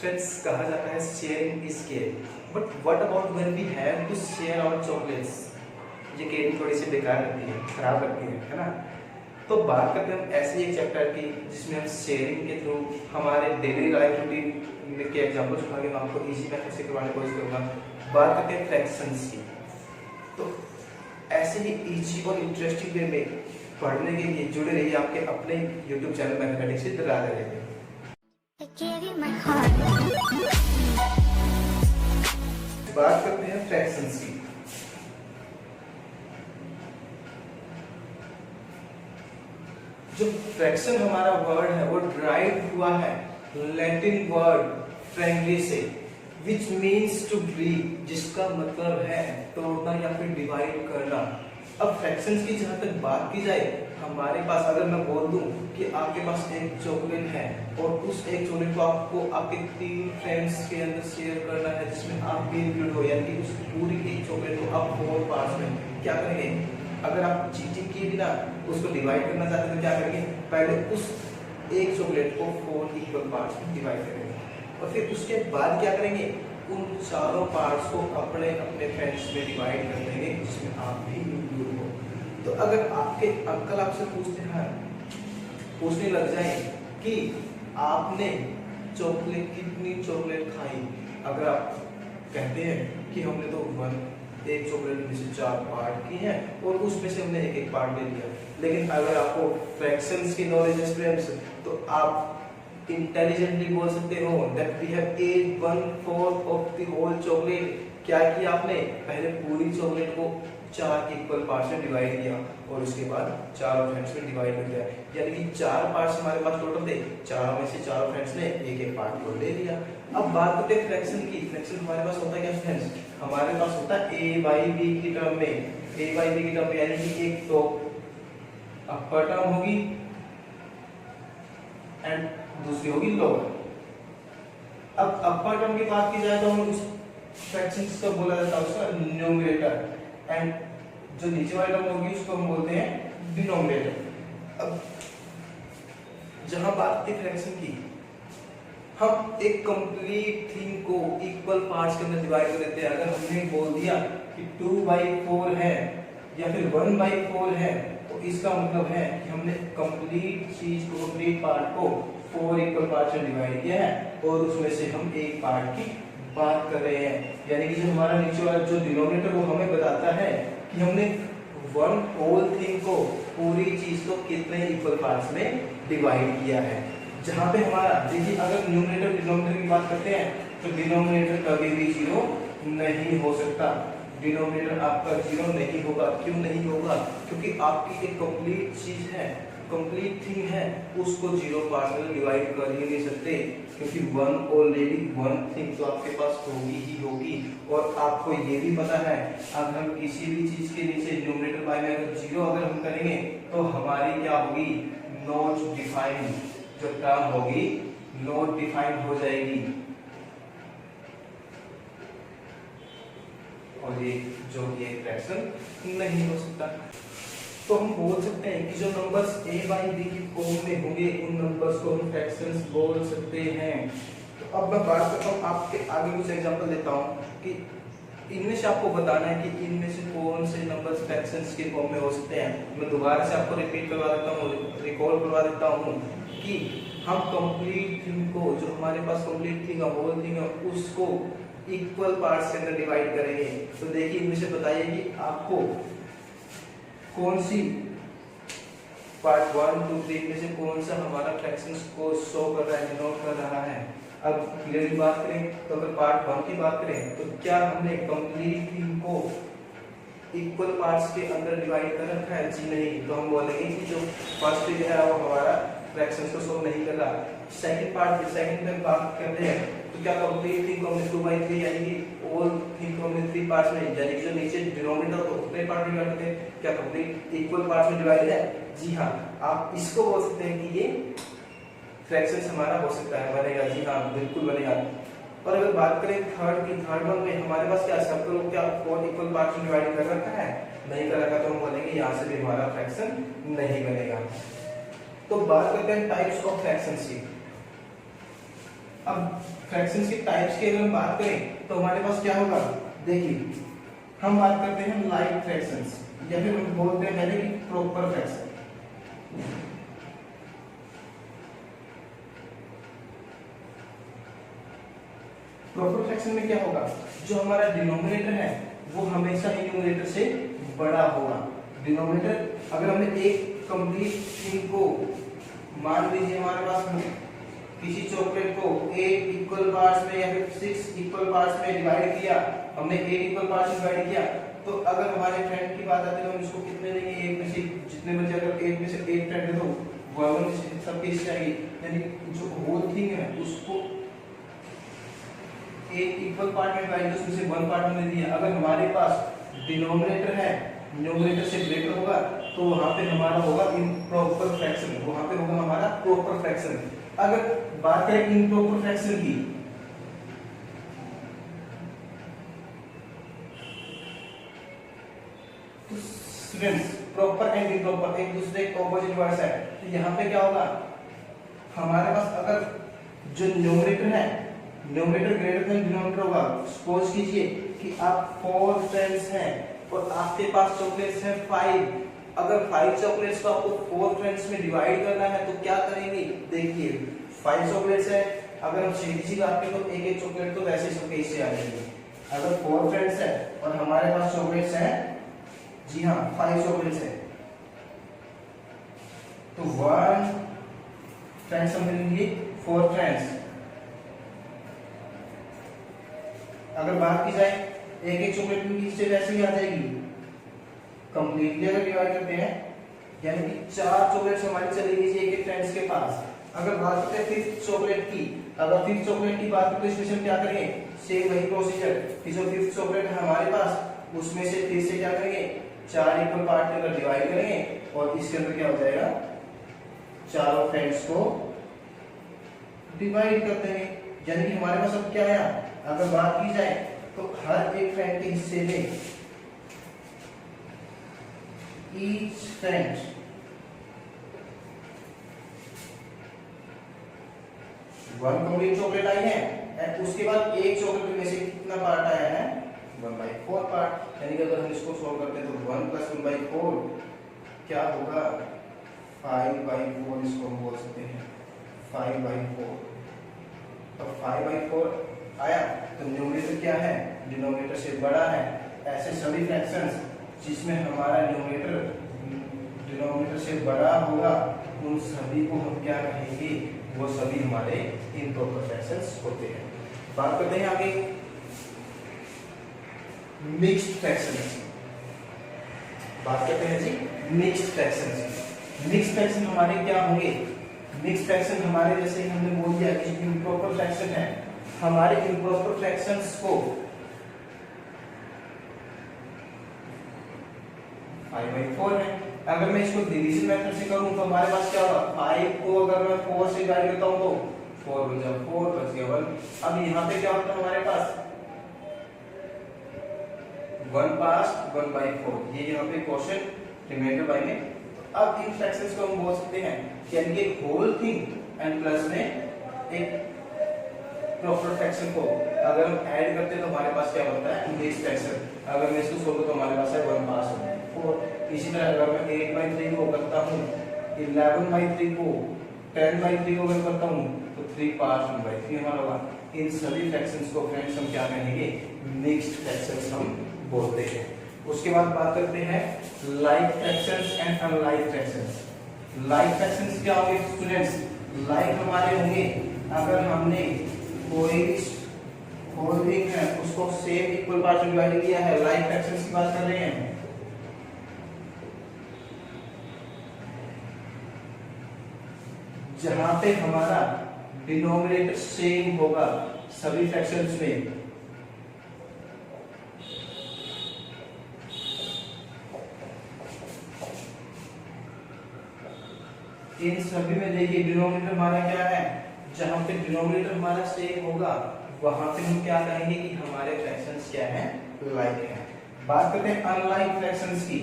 Friends कहा जाता है sharing is care, but what about when we have to share our chocolates. ये caring थोड़ी सी बेकार लगती है, खराब लगती है ना। तो बात करते हैं हम ऐसे एक चैप्टर की जिसमें हम शेयरिंग के थ्रू हमारे डेली लाइफ रूटीन के एग्जाम्पल्स उठा के मैं आपको इजी मेथड से करवाने की कोशिश करूँगा। बात करते हैं फ्रैक्शंस की। तो ऐसे ही इजी और इंटरेस्टिंग वे में पढ़ने के लिए जुड़े रहिए आपके अपने YouTube channel mathematics with Radha रहिए। बात करते हैं फ्रैक्शंस की। जो फ्रैक्शन हमारा वर्ड है वो ड्राइव हुआ है लैटिन वर्ड फ्रैंकली से, विच मीन्स टू ब्रीक, जिसका मतलब है तोड़ना या फिर डिवाइड करना। अब फ्रैक्शंस की जहां तक बात की जाए, हमारे पास अगर मैं बोल दूं कि आपके पास एक चॉकलेट है और उस एक चॉकलेट को आपको आपके 3 फ्रेंड्स के अंदर शेयर करना है जिसमें आप भी इंक्लूड हो, यानी कि उस पूरी एक चॉकलेट को आप 4 पार्ट्स में क्या करेंगे। अगर आप चीटिंग किए बिना उसको डिवाइड करना चाहते हैं तो क्या करेंगे, पहले उस एक चॉकलेट को 4 इक्वल पार्ट्स में डिवाइड करेंगे और फिर उसके बाद क्या करेंगे, उन चारों पार्ट्स को अपने अपने फ्रेंड्स में डिवाइड कर देंगे जिसमें आप भी इंक्लूड हो। तो अगर आपके अंकल आपसे पूछने लग जाए कि आपने चॉकलेट कितनी चॉकलेट खाई, अगर आप कहते हैं कि हमने तो एक चॉकलेट में से 4 पार्ट की है और उसमें से हमने एक एक पार्ट ले लिया, लेकिन अगर आपको फ्रैक्शंस की नॉलेज है स्टूडेंट्स, तो आप इंटेलिजेंटली बोल सकते हो that we have ate 1/4 of the whole chocolate. क्या किया आपने, पहले पूरी चॉकलेट को 4 इक्वल पार्ट्स में डिवाइड किया और उसके बाद 4 फ्रेंड्स में डिवाइड कर दिया, यानी कि 4 पार्ट्स हमारे पास टोटल थे, चारों में से 4 फ्रेंड्स ने एक एक पार्ट को ले लिया। अब बात करते हैं फ्रैक्शन की। फ्रैक्शन हमारे पास होता है क्या फ्रेंड्स, हमारे पास होता है a by b की टर्म में, a by b की टर्म में, यानी कि एक तो अपर टर्म होगी एंड दूसरी होगी लोअर। अब अपर टर्म की बात की जाए तो हम उस फ्रैक्शन को बोला जाता है उसका न्यूमरेटर, एंड जो नीचे वाली टर्म होगी उसको हम बोलते हैं डिनोमिनेटर। अब जहां बात की फ्रैक्शन की, हम एक कंप्लीट थिंग को इक्वल पार्ट्स के अंदर डिवाइड कर देते हैं। अगर हमने बोल दिया कि 2/4 है या फिर 1/4 है, तो इसका मतलब है कि हमने कंप्लीट चीज को, कंप्लीट पार्ट को 4 इक्वल पार्ट्स में डिवाइड किया है और उसमें से हम एक पार्ट की बात कर रहे हैं। यानी कि जो हमारा नीचे वाला जो डिनोमिनेटर वो हमें बताता है कि हमने वन होल थिंग को, पूरी चीज को कितने इक्वल पार्ट्स में डिवाइड किया है। जहां पे हमारा देखिए, अगर न्यूमरेटर डिनोमिनेटर की बात करते हैं तो डिनोमिनेटर कभी भी 0 नहीं हो सकता। डिनोमिनेटर आपका 0 नहीं होगा। क्यों नहीं होगा, क्योंकि आपकी एक कंप्लीट चीज है, कंप्लीट थिंग है, उसको 0 पार्ट्स में डिवाइड कर ही नहीं सकते, क्योंकि ऑलरेडी वन थिंग तो आपके पास होगी ही होगी। और आपको ये भी पता है, अगर हम किसी भी चीज के नीचे न्यूमरेटर बाय में अगर 0 अगर हम करेंगे तो हमारी क्या होगी, नॉट डिफाइंड जो टर्म होगी नॉट डिफाइंड हो जाएगी। और ये जो ये फ्रैक्शन नहीं हो सकता। तो हम बोल सकते हैं कि जो नंबर्स a by b की फॉर्म में होंगे उन नंबर्स को हम फ्रैक्शंस बोल सकते हैं। तो अब मैं बात करता हूँ, आपके आगे कुछ एग्जांपल देता हूँ कि इनमें से आपको बताना है कि इनमें से कौन से नंबर्स फ्रैक्शंस के फॉर्म में हो सकते हैं। मैं दोबारा से आपको रिपीट करवा देता हूँ, रिकॉल करवा देता हूँ कि हम कंप्लीट थिंग को, जो हमारे पास कंप्लीट थिंग है, होल थिंग है, उसको इक्वल पार्ट्स के अंदर डिवाइड करेंगे। तो देखिए इनमें से बताइए कि आपको कौन सी पार्ट 1 2 3 में से कौन सा हमारा फ्रैक्शंस को शो कर रहा है, डिनोट कर रहा है। अब क्लियरली बात करें तो अगर पार्ट 1 की बात करें तो क्या हमने कंप्लीट थिंग को इक्वल पार्ट्स के अंदर डिवाइड कर रखा है, जी नहीं। तो हम बोलेंगे कि जो फर्स्ट थिंग है वो हमारा फ्रैक्शंस को शो नहीं कर रहा। सेकंड पार्ट, सेकंड में बात करते हैं तो क्या कंप्लीट थिंग को हमने 2/3 यानी कि ऑल थिंग को हमने 3 पार्ट्स में, यानी कि जो नीचे डिनोमिनेटर को उतने पार्ट में डिवाइड करते हैं, क्या कंप्लीट इक्वल पार्ट्स में डिवाइड है, जी हाँ। आप इसको बोल सकते हैं कि ये फ्रैक्शंस हमारा हो सकता है, बनेगा, जी हाँ बिल्कुल बनेगा। और अगर बात करें थर्ड की, थर्ड वन में हमारे पास क्या सर्कल को क्या 4 इक्वल पार्ट्स में डिवाइड कर रखा है, नहीं कर रखा, तो हम बोलेंगे यहाँ से भी हमारा फ्रैक्शन नहीं बनेगा। तो बात करते हैं टाइप्स ऑफ फ्रैक्शंस की। अब फ्रैक्शंस के टाइप्स की अगर हम बात करें तो हमारे पास क्या होगा, देखिए हम बात करते हैं लाइक फ्रैक्शंस या फिर हम बोलते हैं पहले कि प्रॉपर फ्रैक्शन। प्रॉपर फ्रैक्शन में क्या होगा, जो हमारा डिनोमिनेटर है वो हमेशा ही न्यूमरेटर से बड़ा होगा। डिनोमिनेटर अगर हमने एक कंप्लीट थिंग को, मान लीजिए हमारे पास किसी चॉकलेट को 8 इक्वल पार्ट्स में या फिर 6 इक्वल पार्ट्स में डिवाइड किया, हमने 8 इक्वल पार्ट्स में डिवाइड किया, तो अगर हमारे फ्रेंड की बात आती है तो हम इसको कितने देंगे, 1 में से जितने बचे, अगर 8 में से 8 फ्रेंड है तो 1 सबके इससे आएगी, यानी जो होल थिंग है उसको 8 इक्वल पार्ट में डिवाइड किया, उसमें से 1 पार्ट हमने दिया। अगर हमारे पास डिनोमिनेटर है न्यूमरेटर से ग्रेटर होगा तो वहां पे हमारा होगा इम्प्रॉपर फ्रैक्शन, वहां पे होगा हमारा प्रॉपर फ्रैक्शन। अगर बात करें इम्प्रॉपर फ्रैक्शन की, तो स्टूडेंट्स प्रॉपर एंड इम्प्रॉपर एक दूसरे के ऑपोजिट वर्ड्स है, तो यहाँ पे क्या होगा, हमारे पास अगर जो न्यूमरेटर है, न्यूमरेटर ग्रेटर देन डिनोमिनेटर होगा। सपोज कीजिए कि आप 4 फ्रेंड्स हैं और आपके पास चॉकलेट्स हैं 5, अगर 5 चॉकलेट्स को आपको 4 फ्रेंड्स में डिवाइड करना है तो क्या करेंगे, देखिए 5 चॉकलेट्स है, अगर हम सीधी सी बात करें तो एक एक चॉकलेट तो वैसे सबके इससे आ जाएंगे। अगर 4 फ्रेंड्स है और हमारे पास चॉकलेट्स हैं, जी हाँ 5 चॉकलेट्स है, तो 1 फ्रेंड्स हम लेंगे 4 फ्रेंड्स। अगर बात की जाए एक एक चॉकलेट में इससे वैसे ही आ जाएगी, कंप्लीटली अगर डिवाइड करते हैं यानी कि 4 चॉकलेट्स हमारी चली गई एक एक फ्रेंड्स के पास। अगर बात करते हैं 5th चॉकलेट की, अगर 5th चॉकलेट की बात करते हैं इसमें क्या करेंगे, सेम वही प्रोसीजर कि जो 5th चॉकलेट है हमारे पास उसमें से फिर से क्या करेंगे, 4 इक्वल पार्ट में डिवाइड करेंगे और इसके अंदर क्या हो जाएगा, चारों फ्रेंड्स को डिवाइड कर देंगे। यानी कि हमारे पास अब क्या आया, अगर बात की जाए तो हर एक फ्रेंड के हिस्से में each friend one complete chocolate आई है, एंड उसके बाद एक चॉकलेट में से कितना पार्ट आया है, 1/4 पार्ट। यानी कि अगर हम इसको सॉल्व करते हैं तो 1 + 1/4 क्या होगा, 5/4 इसको हम बोल सकते हैं 5/4। तो 5/4 आया तो न्यूमरेटर क्या है, डिनोमिनेटर से बड़ा है। ऐसे सभी फ्रैक्शंस जिसमें हमारा न्यूमरेटर डिनोमिनेटर से बड़ा होगा उन सभी को हम क्या कहेंगे, वो सभी हमारे इम्प्रॉपर फ्रैक्शंस होते हैं। बात करते हैं आगे मिक्स्ड फ्रैक्शंस। बात करते हैं जी मिक्स्ड फ्रैक्शंस। मिक्स्ड फ्रैक्शन हमारे क्या होंगे, मिक्स्ड फ्रैक्शन हमारे जैसे हमने बोल दिया कि इम्प्रॉपर फ्रैक्शन है, हमारे इम्प्रॉपर फ्रैक्शंस को 5/4 है। अगर मैं इसको डिवीजन मेथड से करूं तो हमारे पास क्या होगा, 5 को अगर मैं 4 से डिवाइड करता हूं तो 4 बचा 4 बच गया 1। अब यहाँ पे क्या होता है हमारे पास 1 पास्ट 1/4, ये यहाँ पे क्वेश्चन रिमाइंडर बाय में। अब इन फ्रैक्शंस को हम बोल सकते हैं कि यानी कि होल थिंग एंड प्लस में एक प्रॉपर फ्रैक्शन को अगर हम ऐड करते हैं तो हमारे पास क्या बनता है, मिक्स्ड फ्रैक्शन। अगर मैं इसको सोचूं तो हमारे पास है 1 पास्ट 4। इसी तरह अगर मैं 8/3 को करता हूँ, 11/3 को, 10/3 को अगर करता हूँ तो 3 पास्ट 1/3 हमारा होगा। इन सभी फ्रैक्शंस को फ्रेंड्स हम क्या कहेंगे, मिक्स्ड फ्रैक्शंस हम बोलते हैं। उसके बाद बात करते हैं like fractions and unlike fractions. Like fractions क्या होंगे स्टूडेंट्स, लाइक हमारे होंगे अगर हमने कोई होल थिंग है उसको सेम इक्वल पार्ट्स में डिवाइड किया है, लाइक फ्रैक्शंस की बात कर रहे हैं। जहां पे हमारा डिनोमिनेटर सेम होगा सभी फ्रैक्शंस में, इन सभी में देखिए डिनोमिनेटर हमारा क्या है, जहां पे डिनोमिनेटर हमारा सेम होगा वहां पे हम क्या कहेंगे कि हमारे फ्रैक्शंस क्या हैं, लाइक हैं। बात करते हैं अनलाइक फ्रैक्शंस की।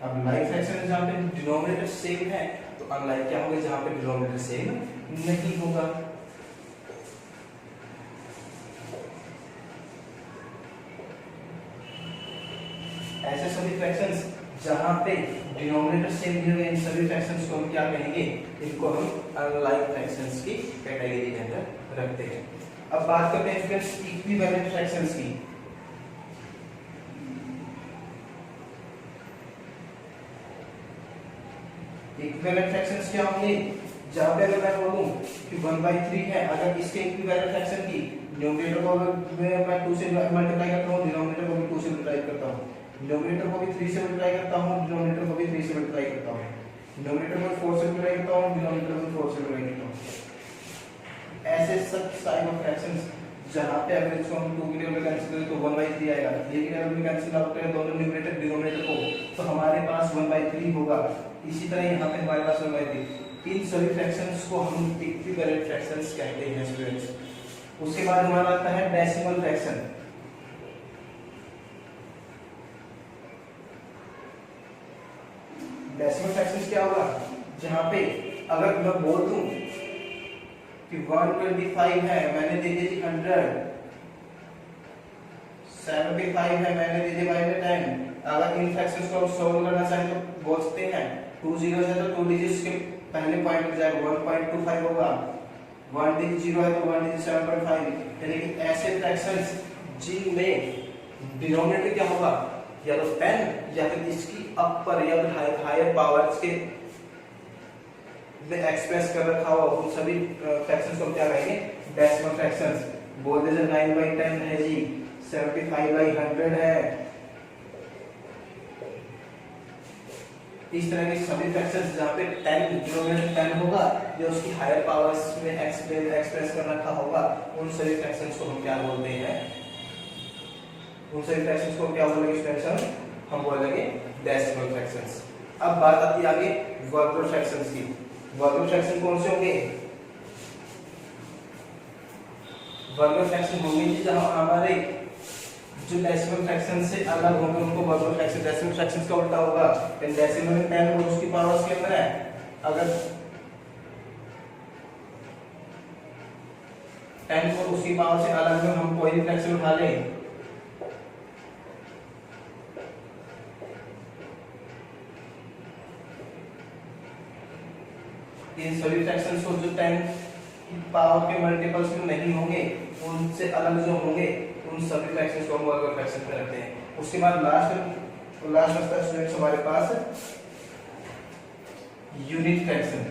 अब लाइक फ्रैक्शन जहां पे डिनोमिनेटर सेम है तो अनलाइक क्या होगा, जहां पे डिनोमिनेटर सेम नहीं होगा। ऐसे सभी फ्रैक्शंस जहां पे डिनोमिनेटर सेम नहीं होगा, इन सभी फ्रैक्शंस को हम क्या कहेंगे, इनको हम अनलाइक फ्रैक्शंस की कैटेगरी के अंदर रखते हैं। अब बात करते हैं फ्रेंड्स इक्विवेलेंट फ्रैक्शंस की। इक्विवेलेंट फ्रैक्शंस क्या होंगे, जहां पे अगर मैं बोलूं कि 1/3 है, अगर इसके इक्विवेलेंट फ्रैक्शन की न्यूमरेटर को अगर मैं 2 से मल्टीप्लाई करता हूं, डिनोमिनेटर को भी 2 से मल्टीप्लाई करता हूं, डिनोमिनेटर को भी 3 से मल्टीप्लाई करता हूं, डिनोमिनेटर को भी 3 से मल्टीप्लाई करता हूं, डिनोमिनेटर को 4 से मल्टीप्लाई करता हूं, डिनोमिनेटर को 4 से मल्टीप्लाई करता हूं। ऐसे सब टाइप ऑफ फ्रैक्शंस जहां पे अगर इसको हम 2 की टेबल में कैंसिल करें तो 1/3 आएगा, ये की टेबल में कैंसिल आउट करें दोनों न्यूमरेटर डिनोमिनेटर को, तो हमारे पास 1/3 होगा। इसी तरह यहाँ पे हमारे पास 1/3। इन सभी फ्रैक्शंस को हम इक्विवेलेंट फ्रैक्शंस कहते हैं स्टूडेंट्स। उसके बाद हमारा आता है डेसिमल फ्रैक्शन। डेसिमल फ्रैक्शंस क्या होगा, जहां पे अगर मैं बोल दूं कि 125 है, मैंने दे दी 100, 75 है, मैंने दे दी बाय में 10। अगर इन फ्रैक्शंस को हम सॉल्व करना चाहें तो बोल सकते हैं 2 जीरोस है तो 2 डिजिट्स के पहले पॉइंट लग जाएगा, 1.25 होगा, 1 डिजिट 0 है तो 1 डिजिट 7.5। यानी कि ऐसे फ्रैक्शंस जिनमें डिनोमिनेटर क्या होगा, या तो 10 या फिर इसकी अपर या फिर हायर पावर्स के में एक्सप्रेस कर रखा हुआ, उन सभी फ्रैक्शंस को हम क्या कहेंगे, डेसिमल फ्रैक्शंस। बोल दे 9/10 है जी, 75/100 है। इस तरह के सभी फ्रैक्शंस जहां पे 10 डिनोमिनेटर 10 होगा या उसकी हायर पावर्स में एक्सप्रेस कर रखा होगा, उन सभी फ्रैक्शंस को हम क्या बोलते हैं, उन सभी फ्रैक्शंस को क्या बोलेंगे स्टूडेंट्स, हम बोलेंगे डेसिमल फ्रैक्शंस। अब बात आती है आगे वर्गमूल फ्रैक्शंस की। वर्गमूल फ्रैक्शन कौन से होंगे, वर्गमूल फ्रैक्शन होंगे जहां हमारे जो डेसिमल फ्रैक्शन से अलग होंगे उनको वर्गमूल फ्रैक्शन। डेसिमल फ्रैक्शंस का उल्टा होगा, डेसिमल में 10 और उसकी पावर्स के अंदर है, अगर 10 को उसकी पावर से अलग में हम कोई भी फ्रैक्शन उठा लें, इन सभी फ्रैक्शंस को जो 10 की पावर के मल्टीपल्स में नहीं होंगे, उनसे अलग जो होंगे, उन सभी फ्रैक्शंस को हम वर्गमूल फ्रैक्शन में रखते हैं। उसके बाद लास्ट बचता है स्टूडेंट्स हमारे पास यूनिट फ्रैक्शन।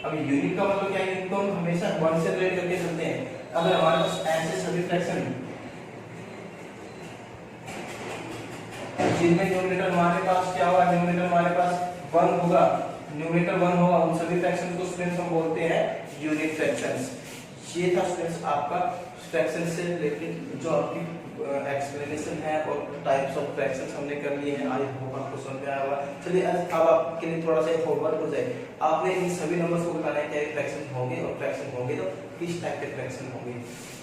अब यूनिट का मतलब क्या है, इनको हम हमेशा 1 से रिलेट करके चलते हैं। अगर हमारे पास ऐसे सभी फ्रैक्शन जिनमें न्यूमरेटर हमारे पास क्या होगा, न्यूमरेटर हमारे पास 1 होगा, न्यूमरेटर 1 होगा, उन सभी फ्रैक्शंस को स्टूडेंट्स हम बोलते हैं यूनिट फ्रैक्शंस। ये था स्टूडेंट्स आपका फ्रैक्शन से रिलेटेड जो आपकी एक्सप्लेनेशन है और टाइप्स ऑफ फ्रैक्शंस हमने कर लिए हैं। आई होप आपको समझ में आया होगा। चलिए अब आपके लिए थोड़ा सा होमवर्क हो जाए, आपने इन सभी नंबर्स को बताना है क्या फ्रैक्शन होंगे, और फ्रैक्शन होंगे तो किस टाइप के फ्रैक्शन होंगे।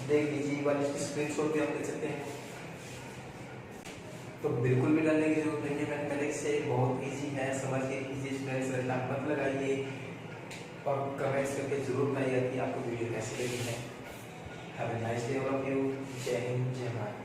देख लीजिए, एक बार इसकी स्क्रीनशॉट भी आप ले सकते हैं। तो बिल्कुल भी डरने की जरूरत नहीं है, मैथमेटिक्स से बहुत इजी है, समझ के कीजिए स्टूडेंट्स, रट्टा मत लगाइए और कमेंट्स करके जरूर बताइए कि आपको वीडियो कैसी लगी है। Have a nice day all of you. जय हिंद, जय भारत।